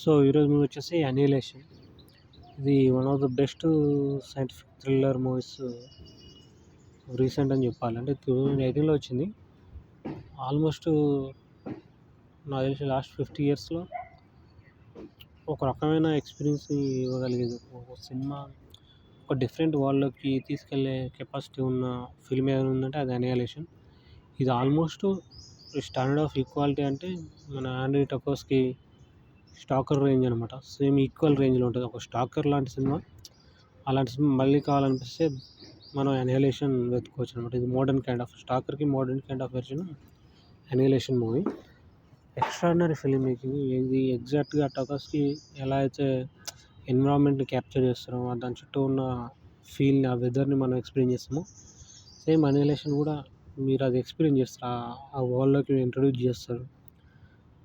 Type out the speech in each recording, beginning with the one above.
So ఈరోజు movie వచ్చేసి 'annihilation'. ఇది one of the best scientific thriller movies recent అని చెప్పాలి. అంటే 2018లో వచ్చింది. ఆల్మోస్ట్ నాకు తెలిసి లాస్ట్ 50 ఇయర్స్లో ఒక రకమైన ఎక్స్పీరియన్స్ని ఇవ్వగలిగేది. ఒక సినిమా ఒక డిఫరెంట్ వరల్డ్‌లోకి తీసుకెళ్ళే కెపాసిటీ ఉన్న ఫిల్మ్ ఏదైనా ఉందంటే అది 'అనిహిలేషన్'. ఇది ఆల్మోస్ట్ స్టాండర్డ్ ఆఫ్ ఈక్వాలిటీ అంటే మన 'ఆండ్రీ టకోస్కి' 'స్టాకర్' రేంజ్ అనమాట. సేమ్ ఈక్వల్ రేంజ్‌లో ఉంటుంది. ఒక 'స్టాకర్' లాంటి సినిమా, అలాంటి సినిమా మళ్ళీ కావాలనిపిస్తే మనం 'అనిహిలేషన్' వెతుక్కోవచ్చు అనమాట. ఇది మోడర్న్ కైండ్ ఆఫ్ 'స్టాకర్‌కి' modern kind of version 'Annihilation' movie. Extraordinary film making. ఇది ఎగ్జాక్ట్‌గా టకోస్కి ఎలా అయితే ఎన్విరాన్మెంట్‌ని క్యాప్చర్ చేస్తారో, దాని చుట్టూ ఉన్న ఫీల్‌ని, ఆ వెదర్‌ని మనం ఎక్స్‌పీరియన్స్ చేస్తామో, సేమ్ 'అనిహిలేషన్' కూడా మీరు అది ఎక్స్‌పీరియన్స్ చేస్తారు. ఆ వరల్డ్‌లోకి ఇంట్రొడ్యూస్ చేస్తారు.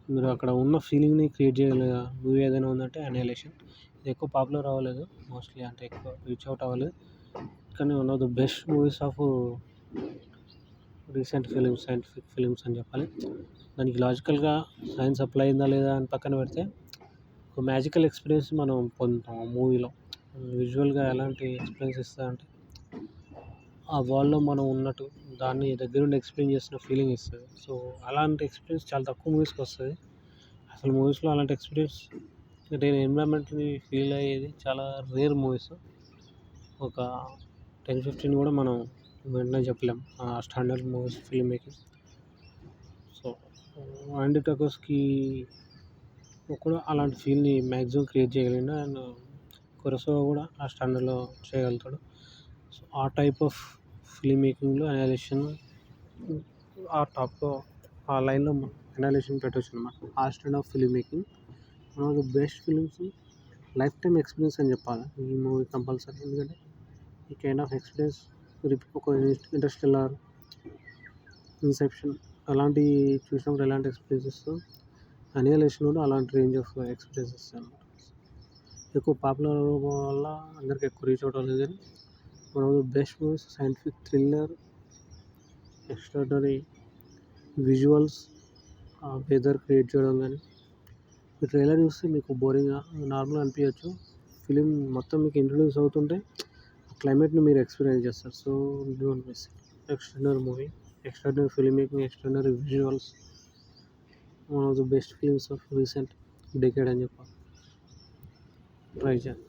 మీరు అక్కడ ఉన్న ఫీలింగ్‌ని క్రియేట్ చేయగలిగే మూవీ ఏదైనా ఉందంటే 'అనిహిలేషన్'. ఇది ఎక్కువ పాపులర్ అవ్వలేదు మోస్ట్‌లీ, అంటే ఎక్కువ రీచ్ అవుట్ అవ్వలేదు. కానీ one of the best movies of recent films, scientific films అని చెప్పాలి. దానికి లాజికల్‌గా సైన్స్ అప్లై అయిందా లేదా అని పక్కన పెడితే, ఒక మ్యాజికల్ ఎక్స్పీరియన్స్ మనం పొందుతాం ఆ మూవీలో. విజువల్‌గా ఎలాంటి ఎక్స్పీరియన్స్ ఇస్తదంటే, ఆ వరల్డ్‌లో మనం ఉన్నట్టు దాన్ని దగ్గరుండి ఎక్స్‌పీరియన్స్ చేస్తున్న ఫీలింగ్ ఇస్తది. సో, అలాంటి ఎక్స్పీరియన్స్ చాలా తక్కువ మూవీస్‌కి వస్తది. అసలు మూవీస్‌లో అలాంటి ఎక్స్పీరియన్స్ అంటే ఎన్విరాన్మెంట్‌ని ఫీల్ అయ్యేది చాలా రేర్ మూవీస్. ఒక 10, 15 కూడా మనం వెంటనే చెప్పలేం ఆ standard movies film making. So, 'Andrei Tarkovsky' కూడా అలాంటి ఫీల్‌ని మ్యాక్సిమం క్రియేట్ చేయగలిగిండు. అండ్ 'కురోసావా' కూడా ఆ స్టాండర్డ్‌లో చేయగలుగుతాడు. సో, ఆ టైప్ ఆఫ్ ఫిల్మ్ మేకింగ్‌లో 'అనిహిలేషన్' ఆ టాప్‌లో, ఆ లైన్‌లో 'అనిహిలేషన్' పెట్టొచ్చనమాట. ఆ style of film making one of the best films, lifetime experience అని చెప్పాలి ఈ మూవీ కంపల్సరీ. ఎందుకంటే ఈ కైండ్ ఆఫ్ ఎక్స్పీరియన్స్ ఒక 'ఇంటర్‌స్టెల్లార్', 'ఇన్సెప్షన్' అలాంటివి చూసినప్పుడు ఎలాంటి ఎక్స్పీరియన్స్ ఇస్తుందో 'అనిహిలేషన్' కూడా అలాంటి రేంజ్ ఆఫ్ ఎక్స్పీరియన్స్ ఇస్తుందన్నమాట. ఎక్కువ పాపులర్ అవ్వడం వల్ల అందరికి ఎక్కువ రీచ్ అవుట్ అవ్వలేదు. కానీ one of the best movies, scientific thriller, extraordinary visuals, weather create చేయడం కానీ. ఈ ట్రైలర్ చూస్తే మీకు బోరింగ్‌గా నార్మల్‌గా అనిపించచ్చు. ఫిలిం మొత్తం మీకు ఇంట్రొడ్యూస్ అవుతుంటే క్లైమేట్‌ని మీరు ఎక్స్పీరియన్స్ చేస్తారు. So, don't miss it. Extraordinary movie, extraordinary film making, extraordinary visuals, one of the best films of recent decade అని చెప్పాలి. ట్రై చేయండి.